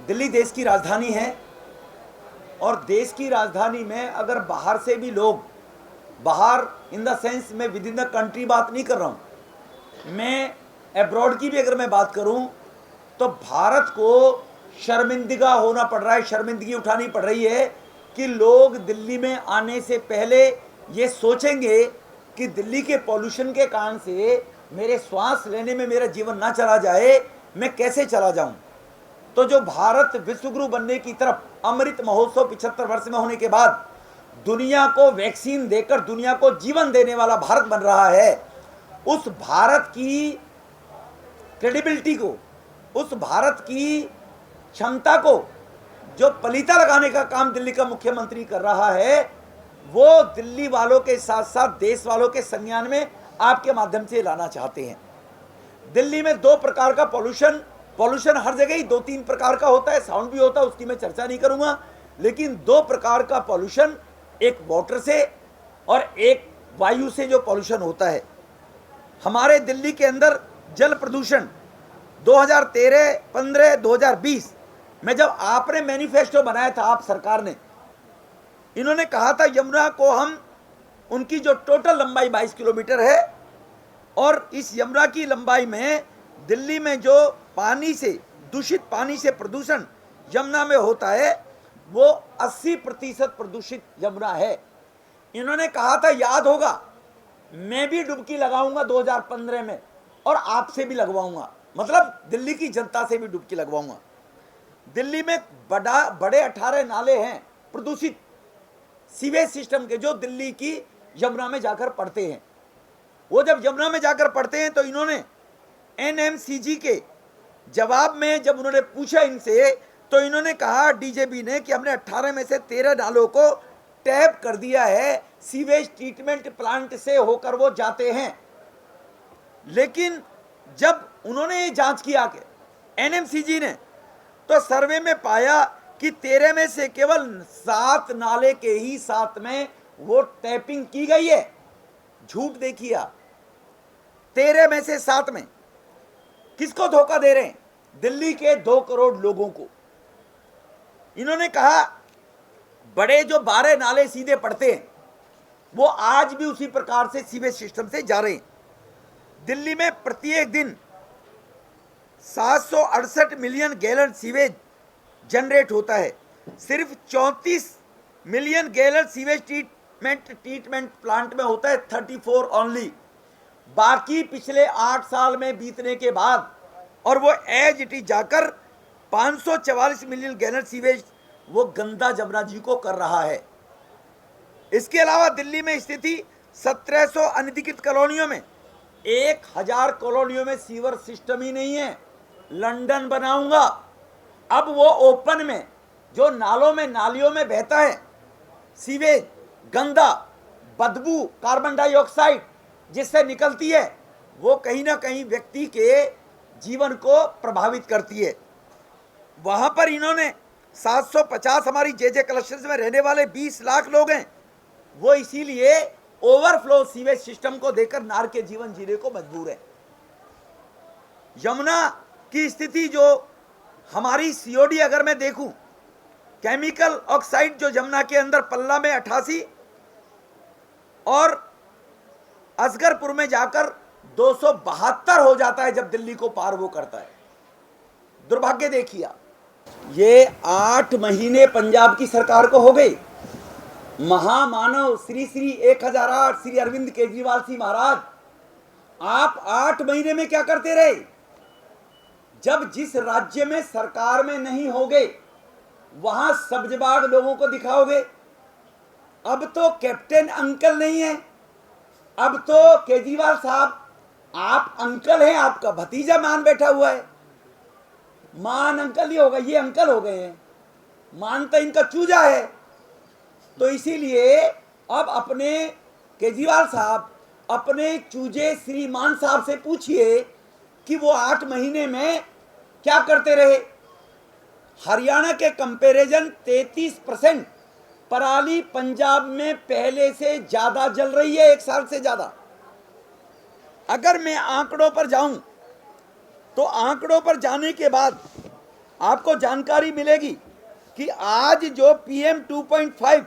दिल्ली देश की राजधानी है और देश की राजधानी में अगर बाहर से भी लोग, बाहर इन द सेंस मैं विद इन द कंट्री बात नहीं कर रहा हूँ, मैं एब्रॉड की भी अगर मैं बात करूँ तो भारत को शर्मिंदगा होना पड़ रहा है, शर्मिंदगी उठानी पड़ रही है कि लोग दिल्ली में आने से पहले ये सोचेंगे कि दिल्ली के पॉल्यूशन के कारण से मेरे श्वास लेने में मेरा जीवन ना चला जाए, मैं कैसे चला जाऊं। तो जो भारत विश्वगुरु बनने की तरफ अमृत महोत्सव 75 वर्ष में होने के बाद दुनिया को वैक्सीन देकर दुनिया को जीवन देने वाला भारत बन रहा है, उस भारत की क्रेडिबिलिटी को, उस भारत की क्षमता को जो पलीता लगाने का काम दिल्ली का मुख्यमंत्री कर रहा है, वो दिल्ली वालों के साथ साथ देश वालों के संज्ञान में आपके माध्यम से लाना चाहते हैं। दिल्ली में दो प्रकार का पॉल्यूशन हर जगह ही 2-3 प्रकार का होता है, साउंड भी होता है, उसकी मैं चर्चा नहीं करूंगा, लेकिन 2 प्रकार का पॉल्यूशन, एक वाटर से और एक वायु से जो पॉल्यूशन होता है। हमारे दिल्ली के अंदर जल प्रदूषण 2013, 15, 2020 में जब आपने मैनिफेस्टो बनाया था, आप सरकार ने, इन्होंने कहा था यमुना को हम, उनकी जो टोटल लंबाई 22 किलोमीटर है और इस यमुना की लंबाई में दिल्ली में जो पानी से, दूषित पानी से प्रदूषण यमुना में होता है वो 80% प्रदूषित यमुना है। इन्होंने कहा था, याद होगा, मैं भी डुबकी लगाऊंगा 2015 में और आपसे भी लगवाऊंगा, मतलब दिल्ली की जनता से भी डुबकी लगवाऊंगा। दिल्ली में बड़े 18 नाले हैं प्रदूषित सीवेज सिस्टम के, जो दिल्ली की यमुना में जाकर पड़ते हैं। वो जब यमुना में जाकर पड़ते हैं तो इन्होंने एनएमसीजी के जवाब में जब उन्होंने पूछा इनसे, तो इन्होंने कहा डीजेबी ने कि हमने 18 में से 13 नालों को टैप कर दिया है, सीवेज ट्रीटमेंट प्लांट से होकर वो जाते हैं। लेकिन जब उन्होंने ये जांच किया कि एनएमसीजी ने, तो सर्वे में पाया कि 13 में से केवल 7 नाले के ही 7 में वो टैपिंग की गई है। झूठ देखिए आप, 13 में से 7 में किसको धोखा दे रहे हैं? दिल्ली के 2 करोड़ लोगों को। इन्होंने कहा बड़े जो 12 नाले सीधे पड़ते हैं वो आज भी उसी प्रकार से सीवेज सिस्टम से जा रहे हैं। दिल्ली में प्रत्येक दिन 768 मिलियन गैलन सीवेज जनरेट होता है। सिर्फ 34 million gallon sewage treatment plant में होता है, 34 ओनली। बाकी पिछले 8 साल में बीतने के बाद और वो एज इट इज जाकर 544 मिलियन गैलन सीवेज वो गंदा जमुना जी को कर रहा है। इसके अलावा दिल्ली में स्थिति 1700 अनधिकृत कॉलोनियों में 1000 कॉलोनियों में सीवर सिस्टम ही नहीं है। लंदन बनाऊंगा, अब वो ओपन में जो नालों में नालियों में बहता है सीवेज, गंदा बदबू, कार्बन डाइऑक्साइड जिससे निकलती है, वो कहीं ना कहीं व्यक्ति के जीवन को प्रभावित करती है। वहां पर इन्होंने 750, हमारी जे क्लस्टर्स में रहने वाले 20 लाख लोग हैं, वो इसीलिए ओवरफ्लो सीवेज सिस्टम को देकर नार के जीवन जीने को मजबूर है। यमुना की स्थिति जो हमारी सीओडी अगर मैं देखूं, केमिकल ऑक्साइड जो यमुना के अंदर पल्ला में 88 और असगरपुर में जाकर 272 हो जाता है जब दिल्ली को पार वो करता है। दुर्भाग्य देखिए आप, ये 8 महीने पंजाब की सरकार को हो गई। महामानव श्री 1008 श्री अरविंद केजरीवाल जी महाराज, आप 8 महीने में क्या करते रहे? जब जिस राज्य में सरकार में नहीं होगे वहां सब्ज बाग लोगों को दिखाओगे। अब तो कैप्टन अंकल नहीं है, अब तो केजरीवाल साहब आप अंकल हैं, आपका भतीजा मान बैठा हुआ है। मान अंकल ही होगा, ये अंकल हो गए हैं, मान तो इनका चूजा है। तो इसीलिए अब अपने केजरीवाल साहब अपने चूजे श्रीमान साहब से पूछिए कि वो 8 महीने में क्या करते रहे। हरियाणा के कंपैरिजन 33% पराली पंजाब में पहले से ज्यादा जल रही है, 1 साल से ज्यादा। अगर मैं आंकड़ों पर जाऊं तो आंकड़ों पर जाने के बाद आपको जानकारी मिलेगी कि आज जो PM 2.5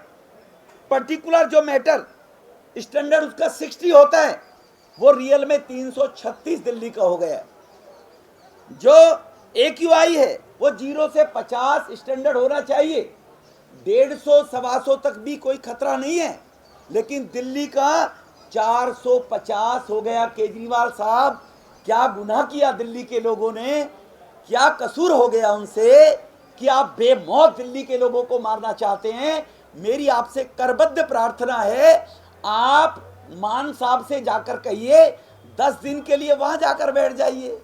पर्टिकुलर जो मैटर स्टैंडर्ड उसका 60 होता है, वो रियल में 336 दिल्ली का हो गया है। जो AQI है वो 0 से 50 स्टैंडर्ड होना चाहिए, 150 125 तक भी कोई खतरा नहीं है, लेकिन दिल्ली का 450 हो गया। केजरीवाल साहब, क्या गुनाह किया दिल्ली के लोगों ने, क्या कसूर हो गया उनसे कि आप बेमौत दिल्ली के लोगों को मारना चाहते हैं? मेरी आपसे करबद्ध प्रार्थना है, आप मान साहब से जाकर कहिए 10 दिन के लिए वहां जाकर बैठ जाइए,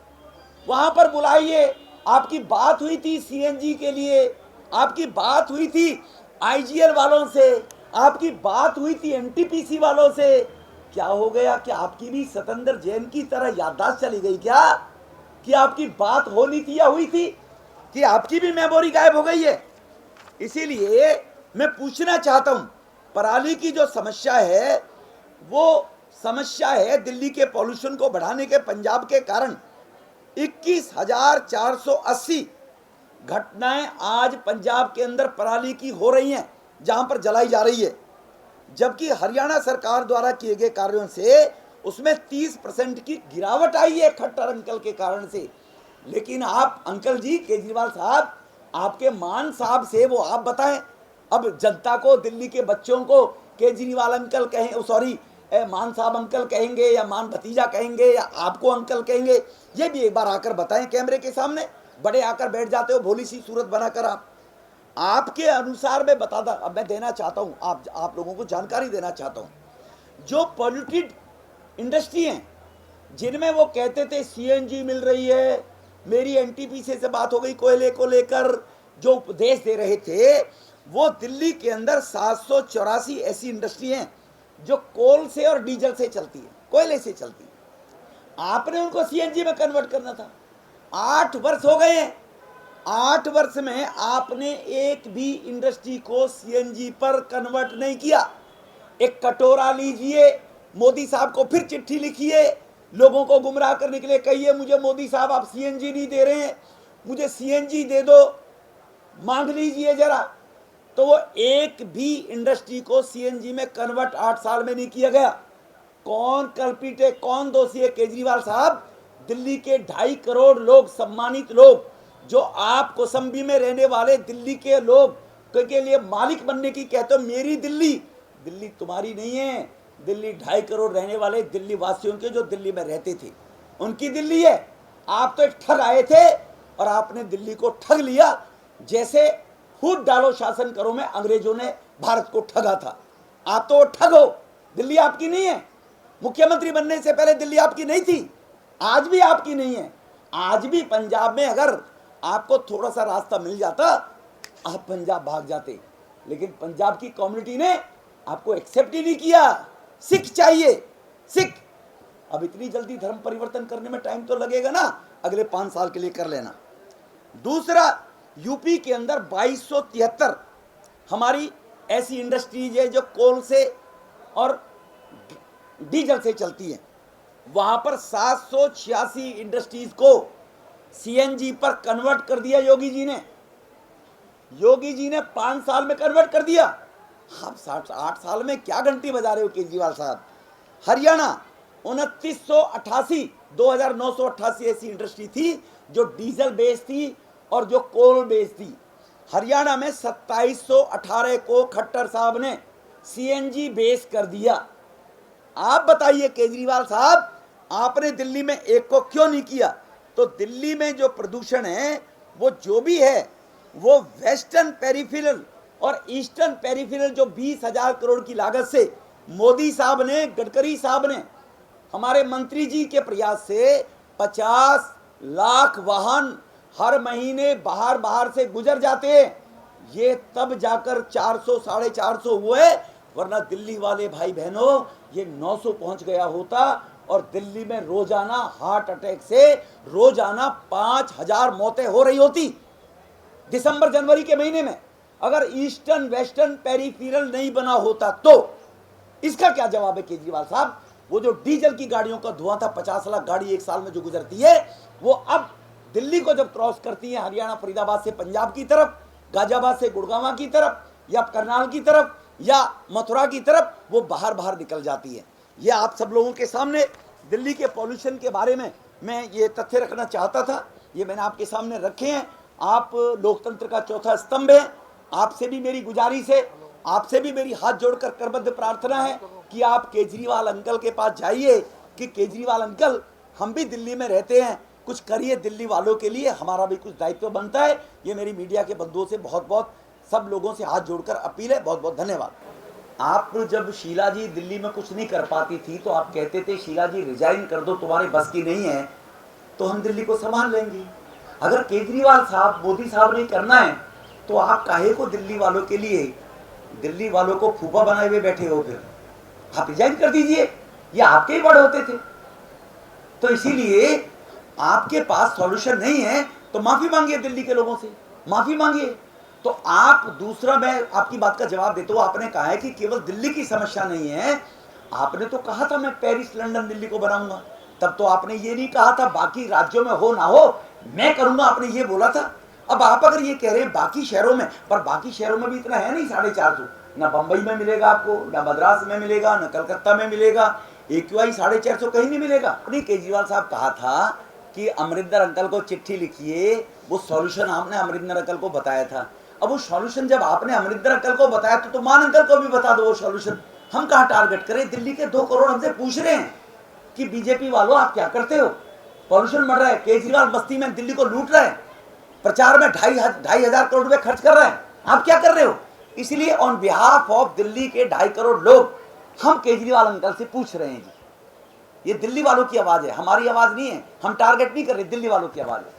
वहां पर बुलाइए। आपकी बात हुई थी CNG के लिए, आपकी बात हुई थी IGL वालों से, आपकी बात हुई थी NTPC वालों से। क्या हो गया? कि आपकी भी सतेंद्र जैन की तरह याददाश्त चली गई क्या? कि आपकी बात होनी थी या हुई थी? कि आपकी भी मेमोरी गायब हो गई है? इसीलिए मैं पूछना चाहता हूं, पराली की जो समस्या है वो समस्या है दिल्ली के पॉल्यूशन को बढ़ाने के पंजाब के कारण 21,480 घटनाएं आज पंजाब के अंदर पराली की हो रही हैं, जहां पर जलाई जा रही है, जबकि हरियाणा सरकार द्वारा किए गए कार्यों से उसमें 30% की गिरावट आई है खट्टर अंकल के कारण से। लेकिन आप अंकल जी, केजरीवाल साहब, आपके मान साहब से वो आप बताएं। अब जनता को, दिल्ली के बच्चों को केजरीवाल अंकल कहें, सॉरी मान साहब अंकल कहेंगे या मान भतीजा कहेंगे या आपको अंकल कहेंगे, ये भी एक बार आकर बताएं कैमरे के सामने। बड़े आकर बैठ जाते हो भोली सी सूरत बनाकर। आपके अनुसार मैं बताता, अब मैं देना चाहता हूं, आप लोगों को जानकारी देना चाहता हूं। जो पॉल्यूटेड इंडस्ट्री हैं, जिनमें वो कहते थे CNG मिल रही है, मेरी NTPC से बात हो गई कोयले को लेकर, जो उपदेश दे रहे थे, वो दिल्ली के अंदर 784 ऐसी इंडस्ट्री हैं जो कोल से और डीजल से चलती है, कोयले से चलती है। आपने उनको CNG में कन्वर्ट करना था। 8 वर्ष हो गए हैं, 8 वर्ष में आपने एक भी इंडस्ट्री को CNG पर कन्वर्ट नहीं किया। एक कटोरा लीजिए, मोदी साहब को फिर चिट्ठी लिखिए, लोगों को गुमराह करने के लिए कहिए मुझे मोदी साहब आप CNG नहीं दे रहे हैं, मुझे CNG दे दो, मांग लीजिए जरा। तो वो एक भी इंडस्ट्री को CNG में कन्वर्ट 8 साल में नहीं किया गया। कौन कल्पित है, कौन दोषी है? केजरीवाल साहब, दिल्ली के 2.5 करोड़ लोग, सम्मानित लोग, जो आप कोसंबी में रहने वाले दिल्ली के लोग के लिए मालिक बनने की कहते हो, मेरी दिल्ली, दिल्ली तुम्हारी नहीं है। दिल्ली 2.5 करोड़ रहने वाले दिल्ली वासियों के, जो दिल्ली में रहते थे, उनकी दिल्ली है। आप तो एक ठग आए थे और आपने दिल्ली को ठग लिया, जैसे फूट डालो शासन करो में अंग्रेजों ने भारत को ठगा था। आप तो ठग हो, दिल्ली आपकी नहीं है। मुख्यमंत्री बनने से पहले दिल्ली आपकी नहीं थी, आज भी आपकी नहीं है। आज भी पंजाब में अगर आपको थोड़ा सा रास्ता मिल जाता, आप पंजाब भाग जाते, लेकिन पंजाब की कम्युनिटी ने आपको एक्सेप्ट ही नहीं किया। सिख चाहिए, सिख। अब इतनी जल्दी धर्म परिवर्तन करने में टाइम तो लगेगा ना, अगले 5 साल के लिए कर लेना। दूसरा, यूपी के अंदर 2273 हमारी ऐसी इंडस्ट्रीज है जो कोल से और डीजल से चलती है। वहां पर 786 इंडस्ट्रीज को CNG पर कन्वर्ट कर दिया योगी जी ने। योगी जी ने 5 साल में कन्वर्ट कर दिया। आप 8 साल में क्या घंटी बजा रहे हो केजरीवाल साहब? हरियाणा 2988 ऐसी इंडस्ट्री थी जो डीजल बेस थी और जो कोल बेस थी। हरियाणा में 2718 को खट्टर साहब ने CNG बेस कर दिया। आप बताइए केजरीवाल साहब, आपने दिल्ली में एक को क्यों नहीं किया? तो दिल्ली में जो प्रदूषण है वो जो भी है, वो वेस्टर्न पेरिफेरल और ईस्टर्न पेरिफेरल, जो 20,000 करोड़ की लागत से मोदी साहब ने, गडकरी साहब ने, हमारे मंत्री जी के प्रयास से 50 लाख वाहन हर महीने बाहर से गुजर जाते हैं। ये तब जाकर 400 450 हुए, वरना दिल्ली वाले भाई बहनों ये 900 पहुंच गया होता। और दिल्ली में रोजाना हार्ट अटैक से रोजाना 5000 मौतें हो रही होती दिसंबर जनवरी के महीने में, अगर ईस्टर्न वेस्टर्न पेरिफेरल नहीं बना होता तो। इसका क्या जवाब है केजरीवाल साहब? वो जो डीजल की गाड़ियों का धुआं था, 50 लाख गाड़ी एक साल में जो गुजरती है, वो अब दिल्ली को जब क्रॉस करती हैं हरियाणा फरीदाबाद से पंजाब की तरफ, गाजियाबाद से गुड़गांव की तरफ, या करनाल की तरफ, या मथुरा की तरफ, वो बाहर बाहर निकल जाती है। ये आप सब लोगों के सामने दिल्ली के पॉल्यूशन के बारे में मैं ये तथ्य रखना चाहता था, ये मैंने आपके सामने रखे हैं। आप लोकतंत्र का चौथा स्तंभ है। आपसे भी मेरी गुजारिश है, आपसे भी मेरी हाथ जोड़कर करबद्ध प्रार्थना है कि आप केजरीवाल अंकल के पास जाइए कि केजरीवाल अंकल, हम भी दिल्ली में रहते हैं, कुछ करिए दिल्ली वालों के लिए, हमारा भी कुछ दायित्व बनता है। ये मेरी मीडिया के बंधुओं से बहुत बहुत सब लोगों से हाथ जोड़कर अपील है। बहुत बहुत धन्यवाद। आप जब शीला जी दिल्ली में कुछ नहीं कर पाती थी तो आप कहते थे शीला जी रिजाइन कर दो, तुम्हारे बस की नहीं है, तो हम दिल्ली को संभाल लेंगे। अगर केजरीवाल साहब, मोदी साहब ने करना है तो आप काहे को दिल्ली वालों के लिए, दिल्ली वालों को फूफा बनाए हुए बैठे हो? फिर आप रिजाइन कर दीजिए, ये आपके ही बड़े होते थे। तो इसीलिए आपके पास सॉल्यूशन नहीं है तो माफी मांगिए दिल्ली के लोगों से, माफी मांगिए। तो आप दूसरा, मैं आपकी बात का जवाब देता हूं, आपने कहा है कि केवल दिल्ली की समस्या नहीं है। आपने तो कहा था मैं पेरिस लंदन दिल्ली को बनाऊंगा, तब तो आपने ये नहीं कहा था बाकी राज्यों में हो ना हो मैं करूंगा, आपने ये बोला था। अब आप अगर ये कह रहे हैं बाकी शहरों में, पर बाकी शहरों में भी इतना है नहीं 450, ना बंबई में मिलेगा आपको, ना मद्रास में मिलेगा, ना कलकत्ता में मिलेगा, AQI 450 कहीं नहीं मिलेगा। अपनी केजरीवाल साहब कहा था कि अमरिंदर अंकल को चिट्ठी लिखिए, वो सॉल्यूशन आपने अमरिंदर अंकल को बताया था। अब वो सॉल्यूशन जब आपने अमरिंदर अंकल को बताया तो मान अंकल को भी बता दो वो सॉल्यूशन। हम कहाँ टारगेट करें? दिल्ली के 2 करोड़ हमसे पूछ रहे हैं कि बीजेपी वालों आप क्या करते हो, पॉल्यूशन बढ़ रहा है, केजरीवाल बस्ती में दिल्ली को लूट रहे हैं, प्रचार में 2,500 करोड़ रुपए खर्च कर रहे हैं, आप क्या कर रहे हो? इसलिए ऑन बिहाफ ऑफ दिल्ली के 2.5 करोड़ लोग हम केजरीवाल अंकल से पूछ रहे हैं जी। ये दिल्ली वालों की आवाज है, हमारी आवाज नहीं है। हम टारगेट नहीं कर रहे, दिल्ली वालों की आवाज है।